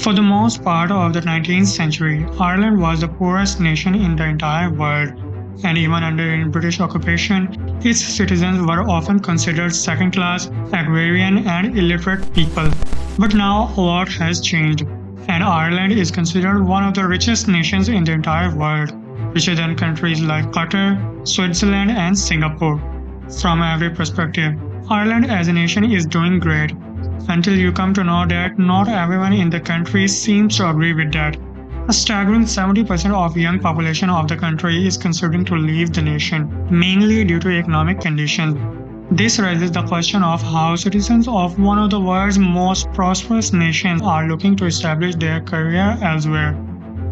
For the most part of the 19th century, Ireland was the poorest nation in the entire world, and even under British occupation, its citizens were often considered second class, agrarian, and illiterate people. But now a lot has changed, and Ireland is considered one of the richest nations in the entire world, richer than countries like Qatar, Switzerland, and Singapore. From every perspective, Ireland as a nation is doing great, until you come to know that not everyone in the country seems to agree with that. A staggering 70% of young population of the country is considering to leave the nation, mainly due to economic conditions. This raises the question of how citizens of one of the world's most prosperous nations are looking to establish their career elsewhere.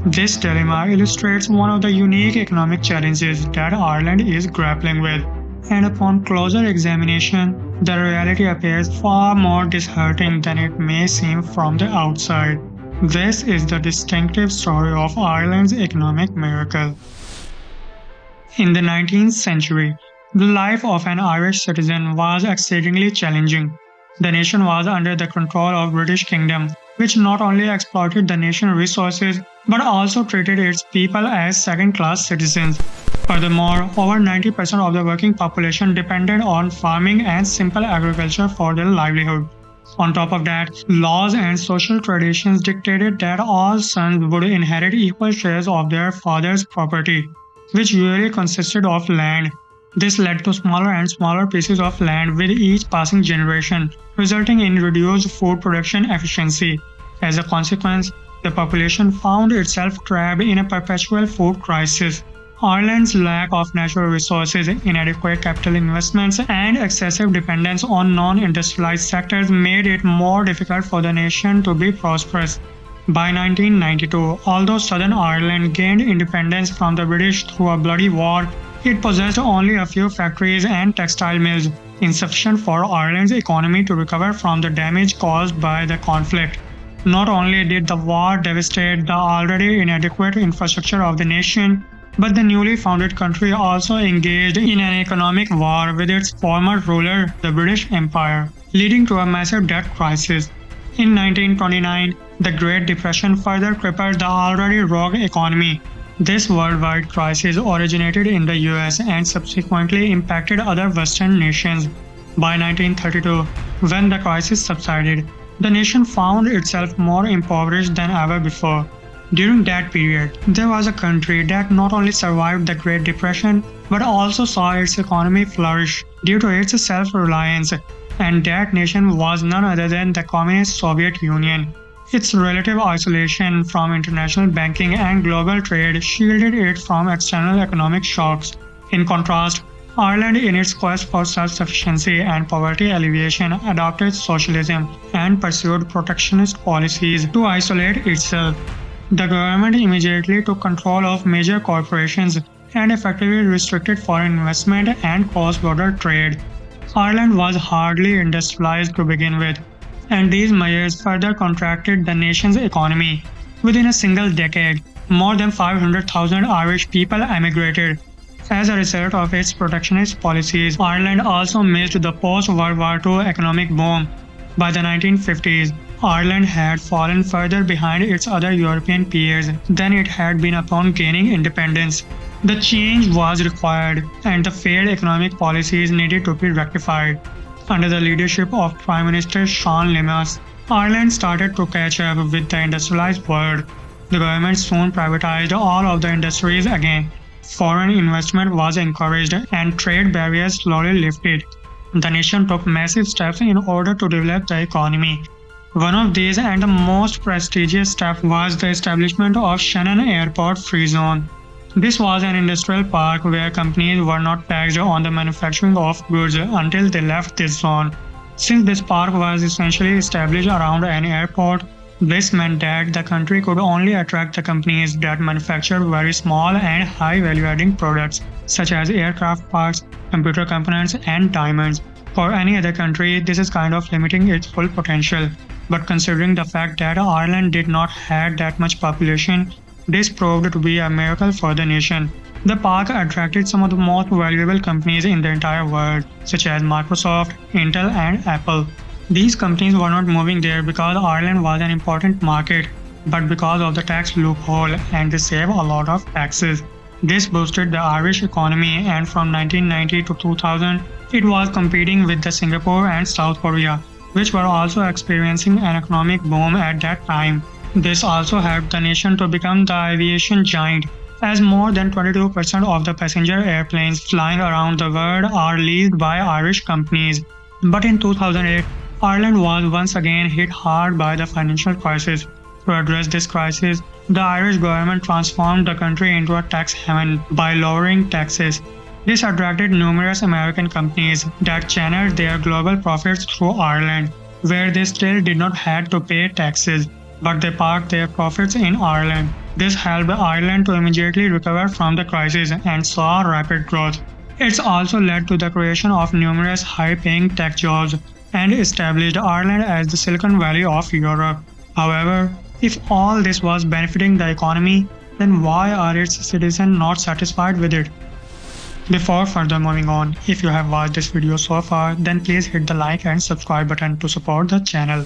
This dilemma illustrates one of the unique economic challenges that Ireland is grappling with, and upon closer examination, the reality appears far more disheartening than it may seem from the outside. This is the distinctive story of Ireland's economic miracle. In the 19th century, the life of an Irish citizen was exceedingly challenging. The nation was under the control of British Kingdom, which not only exploited the nation's resources but also treated its people as second-class citizens. Furthermore, over 90% of the working population depended on farming and simple agriculture for their livelihood. On top of that, laws and social traditions dictated that all sons would inherit equal shares of their father's property, which usually consisted of land. This led to smaller and smaller pieces of land with each passing generation, resulting in reduced food production efficiency. As a consequence, the population found itself trapped in a perpetual food crisis. Ireland's lack of natural resources, inadequate capital investments, and excessive dependence on non-industrialized sectors made it more difficult for the nation to be prosperous. By 1992, although Southern Ireland gained independence from the British through a bloody war, it possessed only a few factories and textile mills, insufficient for Ireland's economy to recover from the damage caused by the conflict. Not only did the war devastate the already inadequate infrastructure of the nation, but the newly founded country also engaged in an economic war with its former ruler, the British Empire, leading to a massive debt crisis. In 1929, the Great Depression further crippled the already rogue economy. This worldwide crisis originated in the US and subsequently impacted other Western nations. By 1932, when the crisis subsided, the nation found itself more impoverished than ever before. During that period, there was a country that not only survived the Great Depression but also saw its economy flourish due to its self-reliance, and that nation was none other than the Communist Soviet Union. Its relative isolation from international banking and global trade shielded it from external economic shocks. In contrast, Ireland, in its quest for self-sufficiency and poverty alleviation, adopted socialism and pursued protectionist policies to isolate itself. The government immediately took control of major corporations and effectively restricted foreign investment and cross-border trade. Ireland was hardly industrialized to begin with, and these measures further contracted the nation's economy. Within a single decade, more than 500,000 Irish people emigrated. As a result of its protectionist policies, Ireland also missed the post-World War II economic boom. By the 1950s, Ireland had fallen further behind its other European peers than it had been upon gaining independence. The change was required, and the failed economic policies needed to be rectified. Under the leadership of Prime Minister Sean Limas, Ireland started to catch up with the industrialized world. The government soon privatized all of the industries again. Foreign investment was encouraged and trade barriers slowly lifted. The nation took massive steps in order to develop the economy. One of these and the most prestigious step was the establishment of Shannon Airport Free Zone. This was an industrial park where companies were not taxed on the manufacturing of goods until they left this zone. Since this park was essentially established around an airport, this meant that the country could only attract the companies that manufactured very small and high value-adding products, such as aircraft parts, computer components, and diamonds. For any other country, this is kind of limiting its full potential. But considering the fact that Ireland did not have that much population, this proved to be a miracle for the nation. The park attracted some of the most valuable companies in the entire world, such as Microsoft, Intel, and Apple. These companies were not moving there because Ireland was an important market, but because of the tax loophole and they save a lot of taxes. This boosted the Irish economy, and from 1990 to 2000, it was competing with the Singapore and South Korea, which were also experiencing an economic boom at that time. This also helped the nation to become the aviation giant, as more than 22% of the passenger airplanes flying around the world are leased by Irish companies. But in 2008, Ireland was once again hit hard by the financial crisis. To address this crisis, the Irish government transformed the country into a tax haven by lowering taxes. This attracted numerous American companies that channeled their global profits through Ireland, where they still did not have to pay taxes, but they parked their profits in Ireland. This helped Ireland to immediately recover from the crisis and saw rapid growth. It's also led to the creation of numerous high-paying tech jobs and established Ireland as the Silicon Valley of Europe. However, if all this was benefiting the economy, then why are its citizens not satisfied with it? Before further moving on, if you have watched this video so far, then please hit the like and subscribe button to support the channel.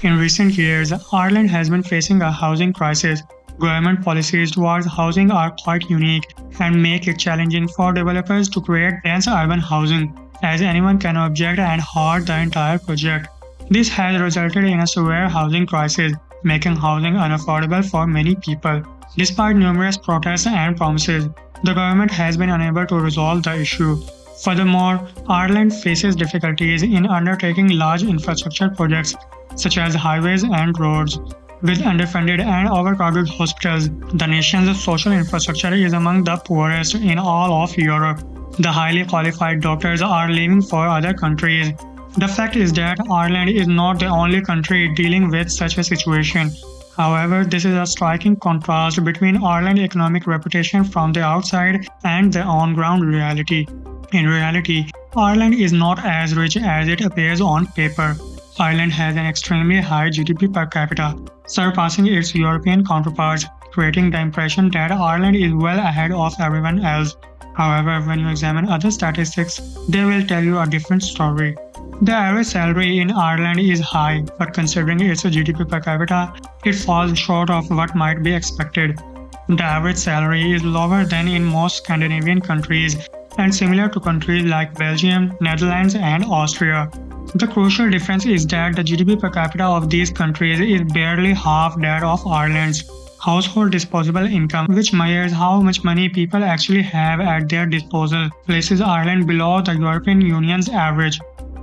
In recent years, Ireland has been facing a housing crisis. Government policies towards housing are quite unique and make it challenging for developers to create dense urban housing, as anyone can object and halt the entire project. This has resulted in a severe housing crisis, making housing unaffordable for many people. Despite numerous protests and promises, the government has been unable to resolve the issue. Furthermore, Ireland faces difficulties in undertaking large infrastructure projects such as highways and roads. With underfunded and overcrowded hospitals, the nation's social infrastructure is among the poorest in all of Europe. The highly qualified doctors are leaving for other countries. The fact is that Ireland is not the only country dealing with such a situation. However, this is a striking contrast between Ireland's economic reputation from the outside and the on-ground reality. In reality, Ireland is not as rich as it appears on paper. Ireland has an extremely high GDP per capita, surpassing its European counterparts, creating the impression that Ireland is well ahead of everyone else. However, when you examine other statistics, they will tell you a different story. The average salary in Ireland is high, but considering its GDP per capita, it falls short of what might be expected. The average salary is lower than in most Scandinavian countries and similar to countries like Belgium, Netherlands, and Austria. The crucial difference is that the GDP per capita of these countries is barely half that of Ireland's. Household disposable income, which measures how much money people actually have at their disposal, places Ireland below the European Union's average.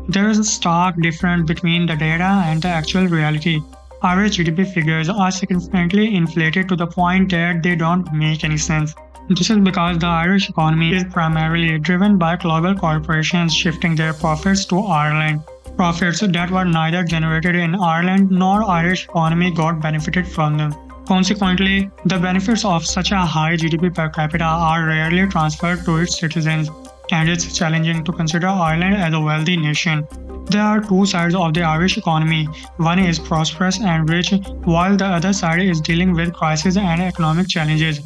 There is a stark difference between the data and the actual reality. Irish GDP figures are significantly inflated to the point that they don't make any sense. This is because the Irish economy is primarily driven by global corporations shifting their profits to Ireland. Profits that were neither generated in Ireland nor Irish economy got benefited from them. Consequently, the benefits of such a high GDP per capita are rarely transferred to its citizens, and it's challenging to consider Ireland as a wealthy nation. There are two sides of the Irish economy. One is prosperous and rich, while the other side is dealing with crises and economic challenges.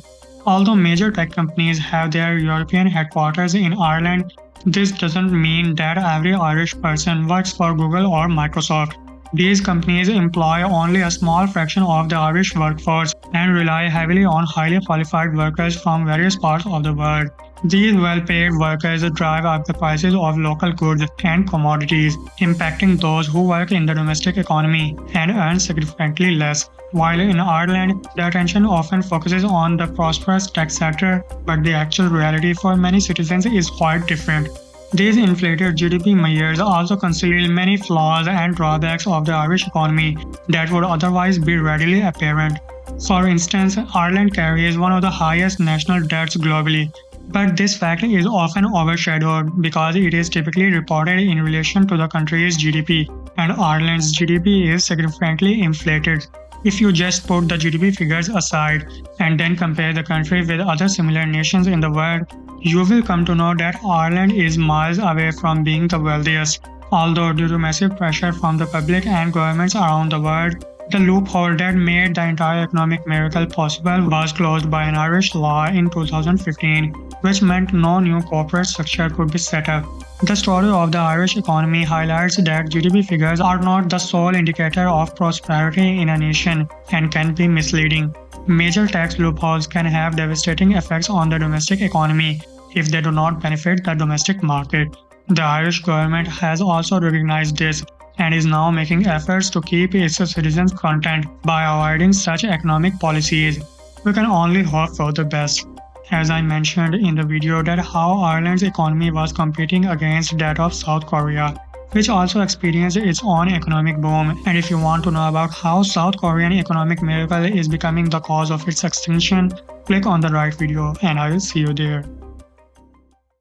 Although major tech companies have their European headquarters in Ireland, this doesn't mean that every Irish person works for Google or Microsoft. These companies employ only a small fraction of the Irish workforce and rely heavily on highly qualified workers from various parts of the world. These well-paid workers drive up the prices of local goods and commodities, impacting those who work in the domestic economy and earn significantly less. While in Ireland, the attention often focuses on the prosperous tech sector, but the actual reality for many citizens is quite different. These inflated GDP measures also conceal many flaws and drawbacks of the Irish economy that would otherwise be readily apparent. For instance, Ireland carries one of the highest national debts globally, but this fact is often overshadowed because it is typically reported in relation to the country's GDP, and Ireland's GDP is significantly inflated. If you just put the GDP figures aside and then compare the country with other similar nations in the world, you will come to know that Ireland is miles away from being the wealthiest. Although due to massive pressure from the public and governments around the world, the loophole that made the entire economic miracle possible was closed by an Irish law in 2015, which meant no new corporate structure could be set up. The story of the Irish economy highlights that GDP figures are not the sole indicator of prosperity in a nation and can be misleading. Major tax loopholes can have devastating effects on the domestic economy if they do not benefit the domestic market. The Irish government has also recognized this and is now making efforts to keep its citizens content by avoiding such economic policies. We can only hope for the best. As I mentioned in the video that how Ireland's economy was competing against that of South Korea, which also experienced its own economic boom. And if you want to know about how South Korean economic miracle is becoming the cause of its extinction, click on the right video and I will see you there.